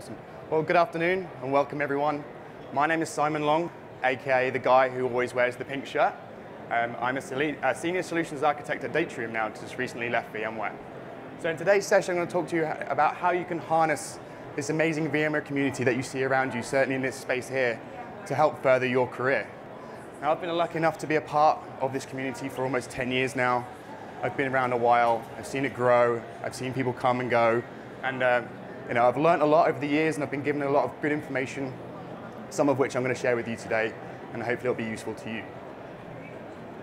Awesome. Well, good afternoon and welcome everyone. My name is Simon Long, aka the guy who always wears the pink shirt. I'm a senior solutions architect at Datrium now, just recently left VMware. So in today's session, I'm going to talk to you about how you can harness this amazing VMware community that you see around you, certainly in this space here, to help further your career. Now, I've been lucky enough to be a part of this community for almost 10 years now. I've been around a while, I've seen it grow, I've seen people come and go, and I've learned a lot over the years and I've been given a lot of good information, some of which I'm going to share with you today, and hopefully it'll be useful to you.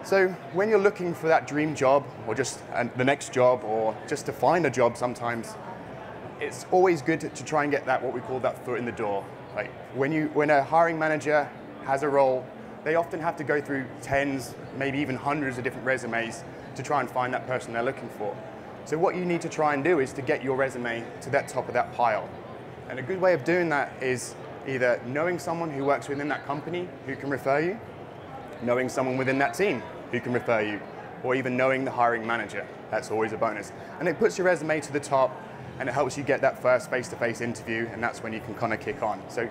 So when you're looking for that dream job, or just the next job, or just to find a job sometimes, it's always good to try and get that, what we call that foot in the door. Like when a hiring manager has a role, they often have to go through tens, maybe even hundreds of different resumes to try and find that person they're looking for. So what you need to try and do is to get your resume to that top of that pile. And a good way of doing that is either knowing someone who works within that company who can refer you, knowing someone within that team who can refer you, or even knowing the hiring manager. That's always a bonus. And it puts your resume to the top, and it helps you get that first face-to-face interview, and that's when you can kind of kick on. So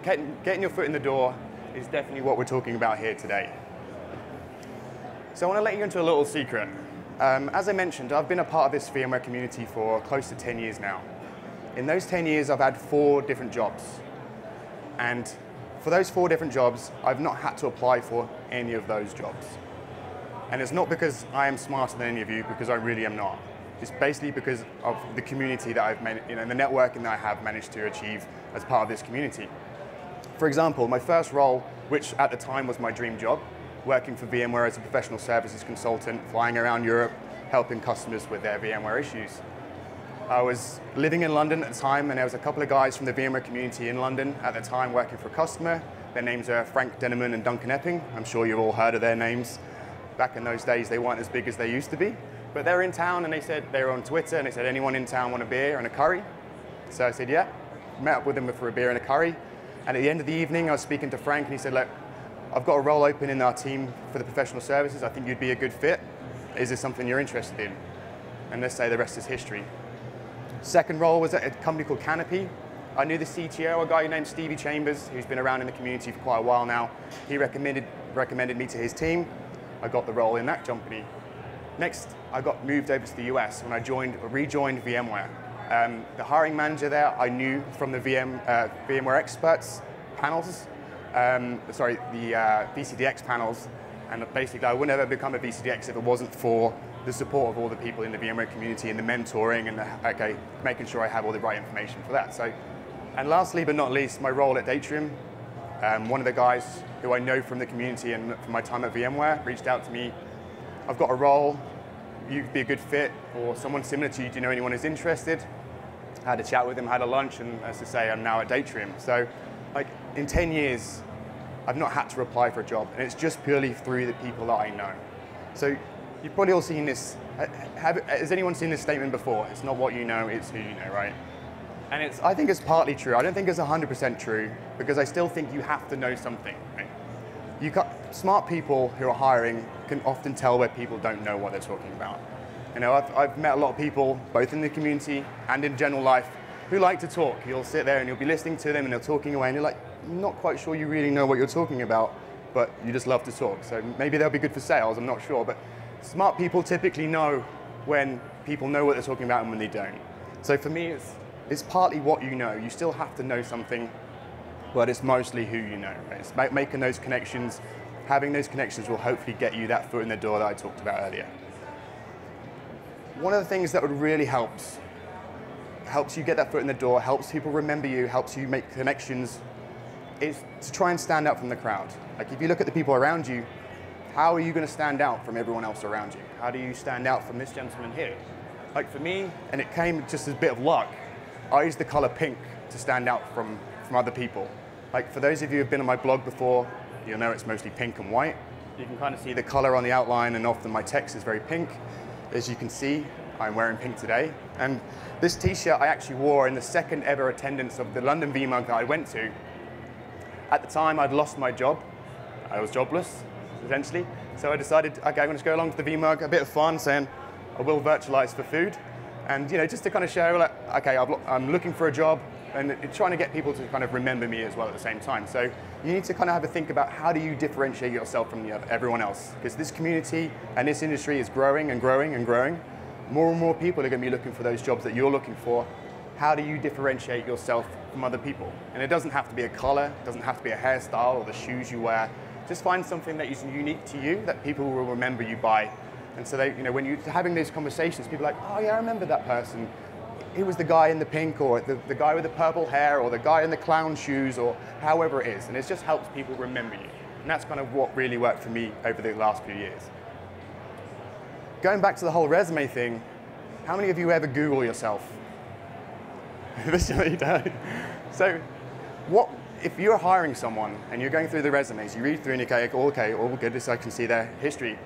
getting your foot in the door is definitely what we're talking about here today. So I want to let you into a little secret. As I mentioned, I've been a part of this VMware community for close to 10 years now. In those 10 years, I've had 4 different jobs. And for those 4 different jobs, I've not had to apply for any of those jobs. And it's not because I am smarter than any of you, because I really am not. It's basically because of the community that I've made, the networking that I have managed to achieve as part of this community. For example, my first role, which at the time was my dream job, working for VMware as a professional services consultant, flying around Europe, helping customers with their VMware issues. I was living in London at the time, and there was a couple of guys from the VMware community in London at the time working for a customer. Their names are Frank Denneman and Duncan Epping. I'm sure you've all heard of their names. Back in those days, they weren't as big as they used to be. But they're in town, and they were on Twitter, and they said, anyone in town want a beer and a curry? So I said, yeah. Met up with them for a beer and a curry. And at the end of the evening, I was speaking to Frank, and he said, look, I've got a role open in our team for the professional services. I think you'd be a good fit. Is this something you're interested in? And let's say the rest is history. Second role was at a company called Canopy. I knew the CTO, a guy named Stevie Chambers, who's been around in the community for quite a while now. He recommended me to his team. I got the role in that company. Next, I got moved over to the US when I rejoined VMware. The hiring manager there I knew from the VMware experts panels, the VCDX panels, and basically I would never become a VCDX if it wasn't for the support of all the people in the VMware community and the mentoring and making sure I have all the right information for that. So, and lastly but not least, my role at Datrium. One of the guys who I know from the community and from my time at VMware reached out to me. I've got a role, you'd be a good fit, or someone similar to you, do you know anyone who's interested? I had a chat with him, had a lunch, and as I say, I'm now at Datrium. So in 10 years, I've not had to apply for a job, and it's just purely through the people that I know. So you've probably all seen this. Has anyone seen this statement before? It's not what you know, it's who you know, right? And I think it's partly true. I don't think it's 100% true, because I still think you have to know something. Right? Smart people who are hiring can often tell where people don't know what they're talking about. I've met a lot of people, both in the community and in general life, who like to talk. You'll sit there and you'll be listening to them and they're talking away and you're like, not quite sure you really know what you're talking about, but you just love to talk. So maybe they'll be good for sales, I'm not sure. But smart people typically know when people know what they're talking about and when they don't. So for me, it's partly what you know. You still have to know something, but it's mostly who you know. Right? It's making those connections. Having those connections will hopefully get you that foot in the door that I talked about earlier. One of the things that would really helps you get that foot in the door, helps people remember you, helps you make connections, is to try and stand out from the crowd. Like if you look at the people around you, how are you going to stand out from everyone else around you? How do you stand out from this gentleman here? Like for me, and it came just as a bit of luck, I used the color pink to stand out from other people. Like for those of you who have been on my blog before, you'll know it's mostly pink and white. You can kind of see the color on the outline, and often my text is very pink. As you can see, I'm wearing pink today. And this t-shirt I actually wore in the second ever attendance of the London VMUG that I went to. At the time, I'd lost my job. I was jobless, essentially. So I decided, okay, I'm going to go along to the VMUG, a bit of fun, saying I will virtualize for food. And just to kind of show, like, okay, I'm looking for a job, and trying to get people to kind of remember me as well at the same time. So you need to kind of have a think about how do you differentiate yourself from everyone else, because this community and this industry is growing and growing and growing. More and more people are going to be looking for those jobs that you're looking for. How do you differentiate yourself from other people? And it doesn't have to be a color, it doesn't have to be a hairstyle or the shoes you wear. Just find something that is unique to you that people will remember you by. And so they, when you're having these conversations, people are like, oh yeah, I remember that person. It was the guy in the pink, or the guy with the purple hair, or the guy in the clown shoes, or however it is. And it just helps people remember you. And that's kind of what really worked for me over the last few years. Going back to the whole resume thing, how many of you ever Google yourself? So if you're hiring someone and you're going through the resumes, you read through and you go, okay, all good, this I can see their history.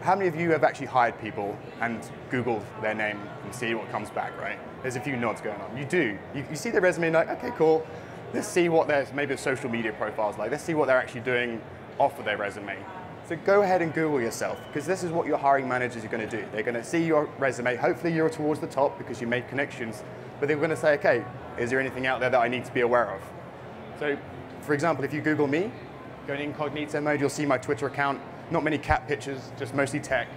How many of you have actually hired people and Googled their name and see what comes back, right? There's a few nods going on. You do. You see their resume and like, okay, cool. Let's see what their maybe a social media profile's like. Let's see what they're actually doing off of their resume. So go ahead and Google yourself, because this is what your hiring managers are going to do. They're going to see your resume. Hopefully you're towards the top because you made connections, but they're going to say, okay, is there anything out there that I need to be aware of? So for example, if you Google me, go in incognito mode, you'll see my Twitter account. Not many cat pictures, just mostly tech.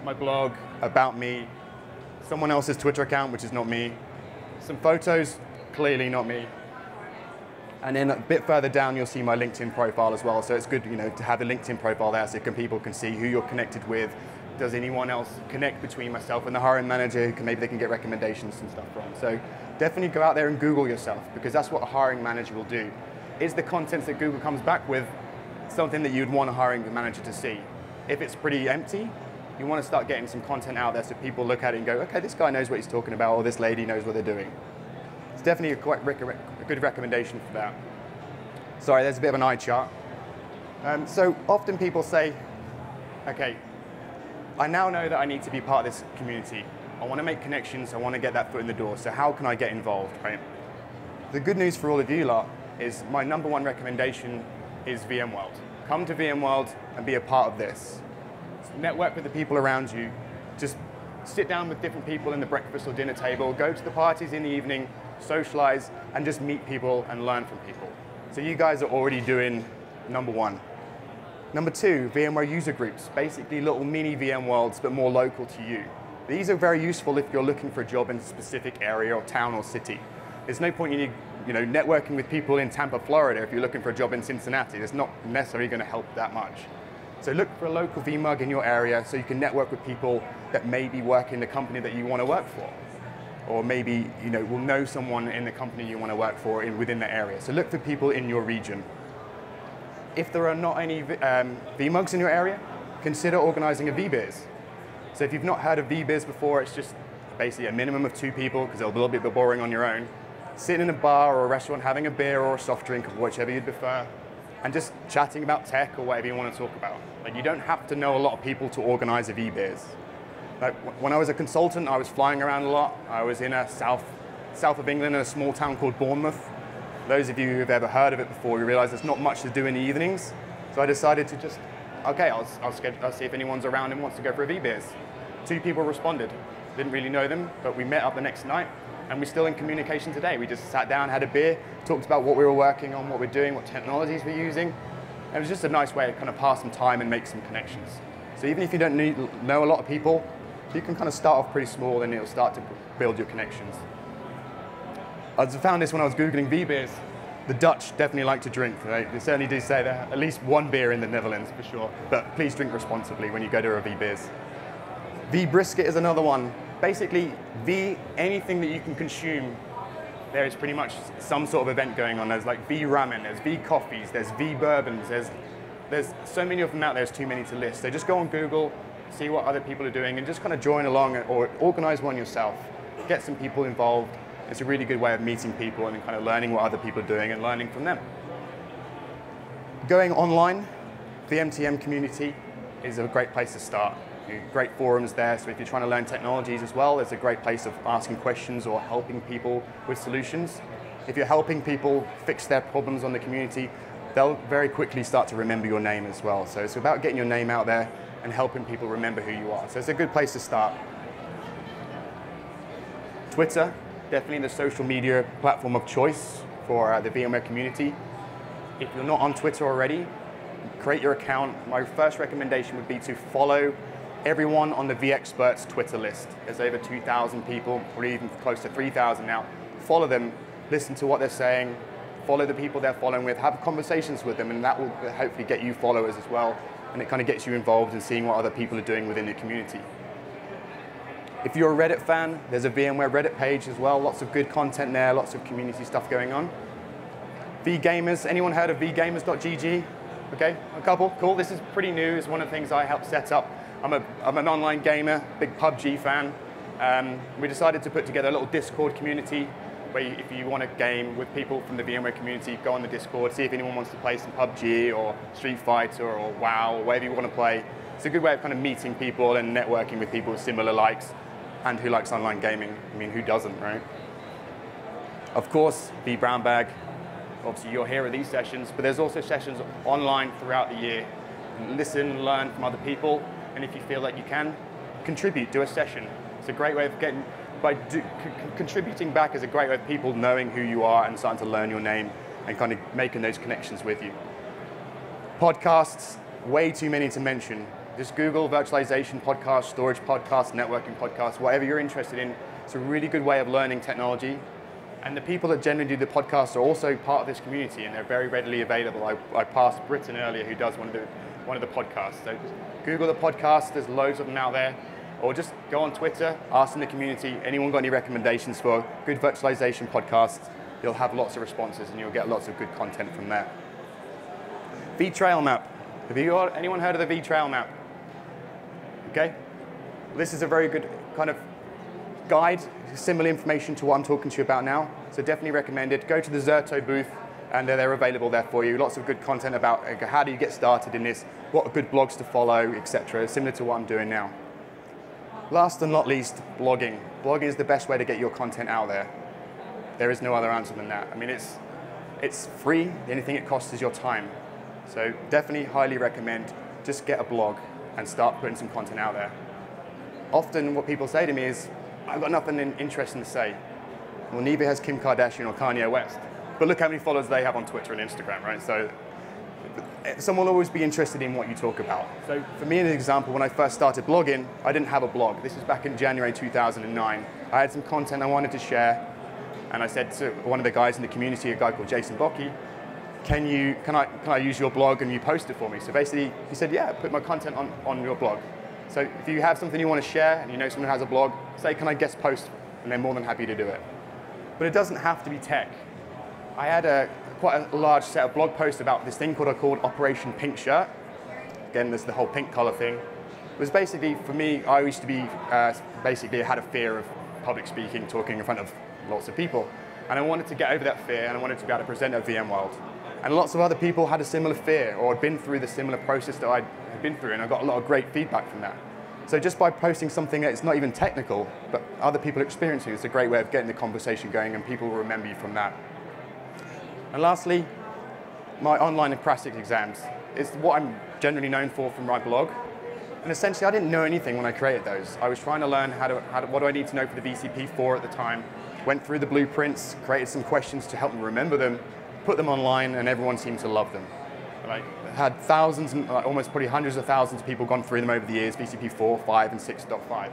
My blog, about me, someone else's Twitter account, which is not me. Some photos, clearly not me. And then a bit further down, you'll see my LinkedIn profile as well. So it's good, to have a LinkedIn profile there so people can see who you're connected with. Does anyone else connect between myself and the hiring manager? Maybe they can get recommendations and stuff from. So definitely go out there and Google yourself, because that's what a hiring manager will do. Is the content that Google comes back with something that you'd want a hiring manager to see? If it's pretty empty, you want to start getting some content out there so people look at it and go, okay, this guy knows what he's talking about, or this lady knows what they're doing. It's definitely a good recommendation for that. Sorry, there's a bit of an eye chart. So often people say, okay, I now know that I need to be part of this community. I want to make connections, I want to get that foot in the door, so how can I get involved, right? The good news for all of you lot is my #1 recommendation is VMworld. Come to VMworld and be a part of this. Network with the people around you. Just sit down with different people in the breakfast or dinner table, go to the parties in the evening, socialize, and just meet people and learn from people. So you guys are already doing #1. #2, VMware user groups, basically little mini VMworlds, but more local to you. These are very useful if you're looking for a job in a specific area or town or city. There's no point in networking with people in Tampa, Florida if you're looking for a job in Cincinnati. It's not necessarily going to help that much. So look for a local VMUG in your area so you can network with people that maybe work in the company that you want to work for. Or maybe will know someone in the company you want to work for within the area. So look for people in your region. If there are not any VMUGs in your area, consider organizing a VBiz. So if you've not heard of VBiz before, it's just basically a minimum of 2 people, because it'll be a little bit boring on your own. Sitting in a bar or a restaurant having a beer or a soft drink, whichever you'd prefer, and just chatting about tech or whatever you want to talk about. Like, you don't have to know a lot of people to organize a VBiz. Like, when I was a consultant, I was flying around a lot. I was in south of England in a small town called Bournemouth. Those of you who've ever heard of it before, you realize there's not much to do in the evenings. So I decided to just, okay, I'll see if anyone's around and wants to go for a VBiz. 2 people responded. Didn't really know them, but we met up the next night, and we're still in communication today. We just sat down, had a beer, talked about what we were working on, what we're doing, what technologies we're using. And it was just a nice way to kind of pass some time and make some connections. So even if you don't know a lot of people, you can kind of start off pretty small, and it'll start to build your connections. I found this when I was Googling VBiz. The Dutch definitely like to drink, right? They certainly do say that. At least 1 beer in the Netherlands, for sure. But please drink responsibly when you go to a VBiz. vBrisket is another one. Basically, anything that you can consume, there is pretty much some sort of event going on. There's like vRamen, there's vCoffees, there's vBourbons, there's so many of them out there, it's too many to list. So just go on Google, see what other people are doing, and just kind of join along or organize one yourself. Get some people involved. It's a really good way of meeting people and kind of learning what other people are doing and learning from them. Going online, the MTM community is a great place to start. Great forums there, so if you're trying to learn technologies as well, it's a great place of asking questions or helping people with solutions. If you're helping people fix their problems on the community, they'll very quickly start to remember your name as well. So it's about getting your name out there and helping people remember who you are. So it's a good place to start. Twitter, definitely the social media platform of choice for the VMware community. If you're not on Twitter already, create your account. My first recommendation would be to follow everyone on the vExperts Twitter list. There's over 2,000 people, or even close to 3,000 now. Follow them, listen to what they're saying, follow the people they're following with, have conversations with them, and that will hopefully get you followers as well. And it kind of gets you involved in seeing what other people are doing within the community. If you're a Reddit fan, there's a VMware Reddit page as well. Lots of good content there, lots of community stuff going on. vGamers, anyone heard of vgamers.gg? Okay, a couple, cool. This is pretty new. It's one of the things I helped set up. I'm an online gamer, big PUBG fan. We decided to put together a little Discord community where if you want to game with people from the VMware community, go on the Discord, see if anyone wants to play some PUBG or Street Fighter or WoW or whatever you want to play. It's a good way of kind of meeting people and networking with people with similar likes and who likes online gaming. I mean, who doesn't, right? Of course, vBrownBag. Obviously, you're here at these sessions, but there's also sessions online throughout the year. Listen, learn from other people, and if you feel like you can, contribute, do a session. It's a great way of getting, contributing back is a great way of people knowing who you are and starting to learn your name and kind of making those connections with you. Podcasts, way too many to mention. Just Google virtualization podcast, storage podcast, networking podcast, whatever you're interested in. It's a really good way of learning technology. And the people that generally do the podcasts are also part of this community, and they're very readily available. I passed Britton earlier, who does one of the podcasts. So just Google the podcast, there's loads of them out there. Or just go on Twitter, ask in the community, anyone got any recommendations for good virtualization podcasts? You'll have lots of responses and you'll get lots of good content from there. vTrail map. Have anyone heard of the vTrail map? Okay. This is a very good kind of guide, similar information to what I'm talking to you about now. So definitely recommend it. Go to the Zerto booth and they're available there for you. Lots of good content about how do you get started in this, what are good blogs to follow, etc. Similar to what I'm doing now. Last and not least, blogging. Blogging is the best way to get your content out there. There is no other answer than that. I mean, it's free. The only thing it costs is your time. So definitely highly recommend just get a blog and start putting some content out there. Often what people say to me is, I've got nothing interesting to say. Well, neither has Kim Kardashian or Kanye West. But look how many followers they have on Twitter and Instagram, right? So someone will always be interested in what you talk about. So for me, an example, when I first started blogging, I didn't have a blog. This was back in January 2009. I had some content I wanted to share, and I said to one of the guys in the community, a guy called Jason Bockey, can I use your blog and you post it for me? So basically, he said, yeah, put my content on your blog. So if you have something you want to share and you know someone who has a blog, say, can I guest post? And they're more than happy to do it. But it doesn't have to be tech. I had quite a large set of blog posts about this thing called Operation Pink Shirt. Again, there's the whole pink color thing. It was basically, for me, I used to be, basically I had a fear of public speaking, talking in front of lots of people. And I wanted to get over that fear, and I wanted to be able to present at VMworld. And lots of other people had a similar fear or had been through the similar process that I had been through, and I got a lot of great feedback from that. So just by posting something that's not even technical, but other people are experiencing, it's a great way of getting the conversation going, and people will remember you from that. And lastly, my online and practice exams is what I'm generally known for from my blog. And essentially, I didn't know anything when I created those. I was trying to learn what do I need to know for the VCP4 at the time, went through the blueprints, created some questions to help me remember them, put them online, and everyone seemed to love them. I had thousands, and almost probably hundreds of thousands of people gone through them over the years, VCP4, 5, and 6.5.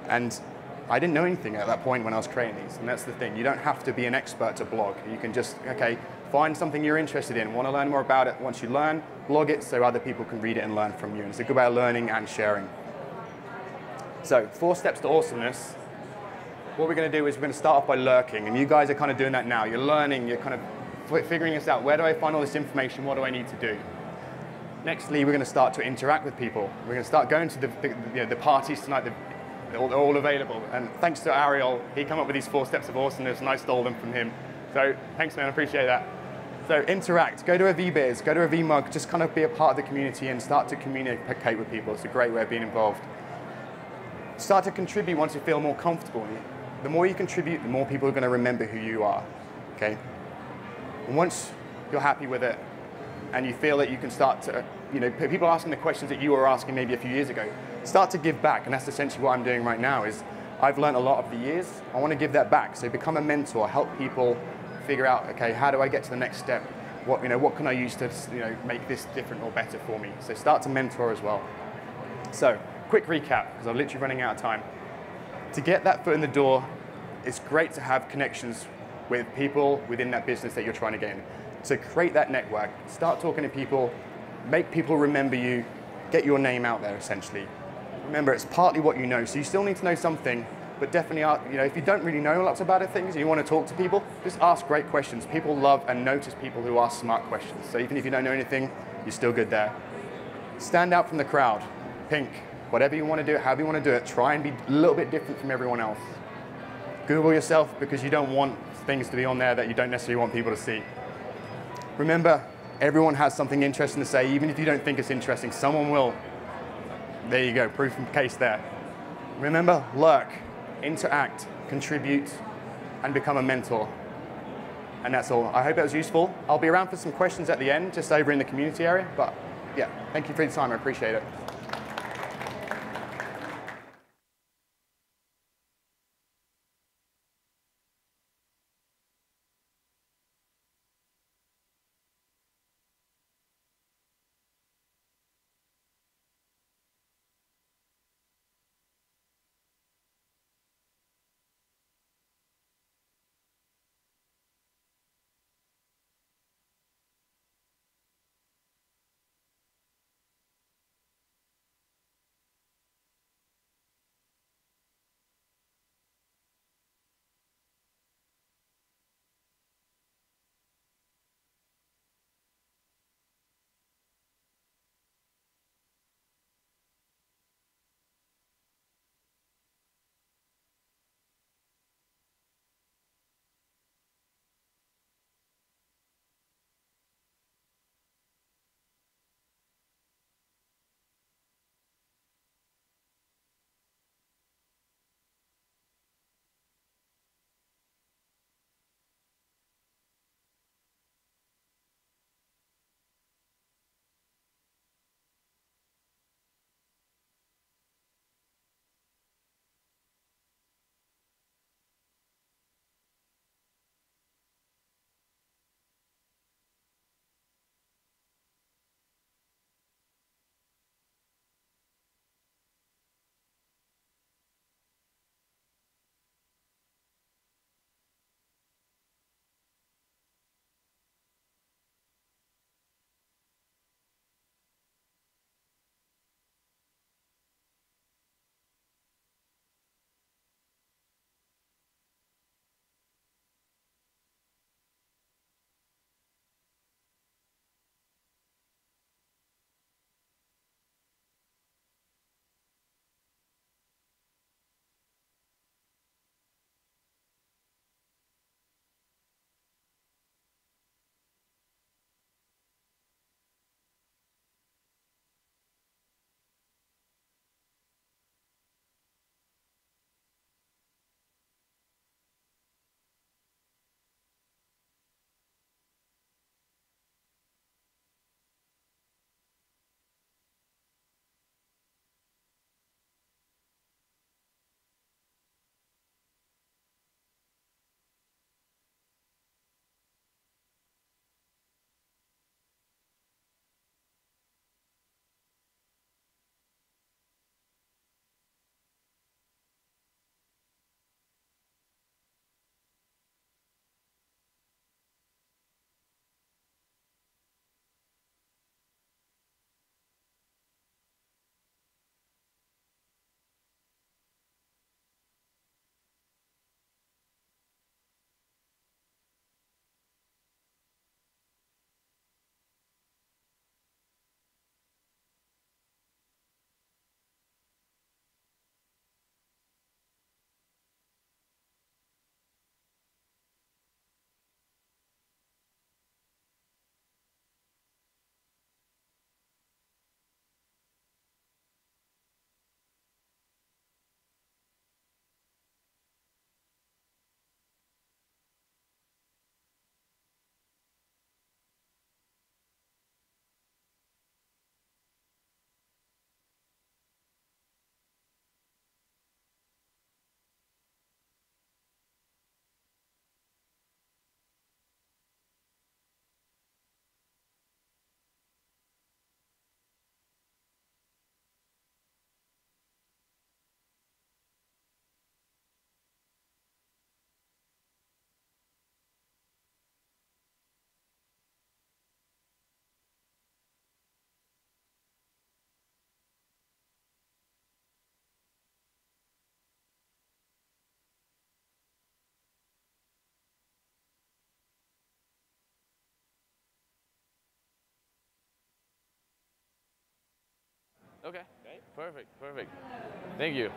And I didn't know anything at that point when I was creating these, and that's the thing. You don't have to be an expert to blog. You can just, okay, find something you're interested in, want to learn more about it. Once you learn, blog it so other people can read it and learn from you. And it's a good way of learning and sharing. So 4 steps to awesomeness. What we're going to do is we're going to start off by lurking, and you guys are kind of doing that now. You're learning, you're kind of figuring this out. Where do I find all this information? What do I need to do? Nextly, we're going to start to interact with people. We're going to start going to the parties tonight. They're all available. And thanks to Ariel, he came up with these 4 steps of awesomeness, and I stole them from him. So thanks, man. I appreciate that. So interact. Go to a VBiz. Go to a VMUG. Just kind of be a part of the community and start to communicate with people. It's a great way of being involved. Start to contribute once you feel more comfortable. The more you contribute, the more people are going to remember who you are. Okay. And once you're happy with it, and you feel that you can start to, people asking the questions that you were asking maybe a few years ago, start to give back. And that's essentially what I'm doing right now is I've learned a lot over the years. I want to give that back. So become a mentor, help people figure out, okay, how do I get to the next step? What can I use to make this different or better for me? So start to mentor as well. So quick recap, because I'm literally running out of time. To get that foot in the door, it's great to have connections with people within that business that you're trying to get in. So create that network, start talking to people, make people remember you, get your name out there essentially. Remember, it's partly what you know, so you still need to know something, but definitely, if you don't really know lots about things and you want to talk to people, just ask great questions. People love and notice people who ask smart questions. So even if you don't know anything, you're still good there. Stand out from the crowd, pink, whatever you want to do, however you want to do it, try and be a little bit different from everyone else. Google yourself because you don't want things to be on there that you don't necessarily want people to see. Remember, everyone has something interesting to say. Even if you don't think it's interesting, someone will. There you go, proof of case there. Remember, lurk, interact, contribute, and become a mentor. And that's all. I hope that was useful. I'll be around for some questions at the end, just over in the community area. But yeah, thank you for your time. I appreciate it. Okay. Okay. Perfect. Perfect. Thank you.